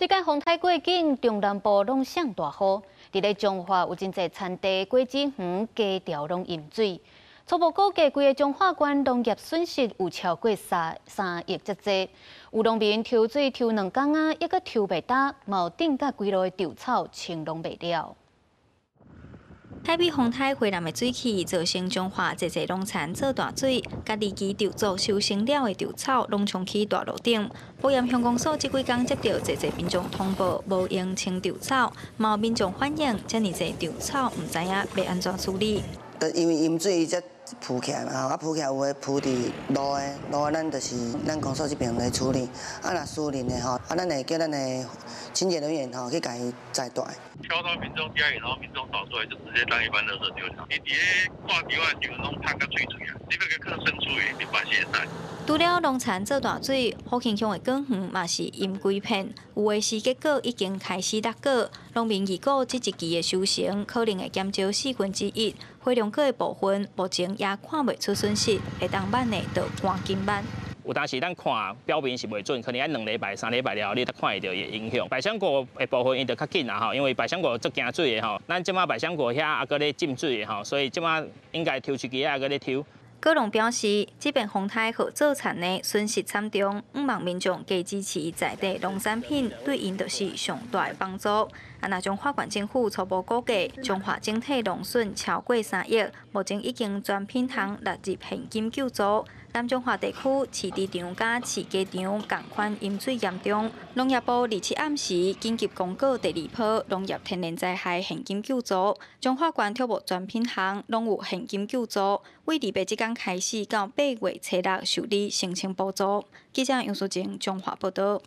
这届风台过境，中南部拢上大雨。伫咧彰化有真侪田地、果子园、家条拢淹水。初步估计，规个彰化县农业损失有超过3亿遮济。有农民抽水抽2工啊，抑阁抽袂达，嘛有顶甲规路的稻草清拢袂了。 台北风台回南的水汽，造成彰化侪侪农田做大水，家己期稻作收成了的稻草，拢冲去大路顶。保盐乡公所即几天接到侪侪民众通报，无用清稻草，嘛有民众反映，遮尔侪稻草唔知影要安怎处理。因为淹水才浮起来嘛，浮起来有诶浮伫路诶，咱就是咱公所这边来处理。若私人诶咱会叫咱诶清洁人员去甲伊载大。挑到民众家里，然后民众扫出来就直接当一般垃圾丢掉。你伫咧挂丢啊丢，拢拍甲水水啊，你要个更深处理，你把些晒。 除了农田做大水，福庆乡的果园嘛是淹几片，有的是结果已经开始落果。农民预估这一期的收成可能会减少1/4，花龙果的部分目前也看袂出损失，会当挽的就赶紧挽。 有当时咱看表面是袂准，可能要2礼拜、3礼拜了后，你才看会到伊影响。百香果的部分伊就较紧啦吼，因为百香果足惊水的吼，咱即马百香果遐还搁咧浸水的吼，所以即马应该抽出机还搁咧抽。 果农表示，这边风台和造产的损失惨重，毋望民众加支持在地农产品，对因就是上大的帮助。那彰化县政府初步估计，彰化整体农损超过3亿，目前已经全品项纳入现金救助。南彰化地区饲猪场甲饲鸡场同款淹水严重，农业部27暗时紧急公告第2波农业天然灾害现金救助，彰化县ทั่无全品项拢有现金救助，为2月即天开始到8月初6受理申请补助。记者杨淑静彰化报道。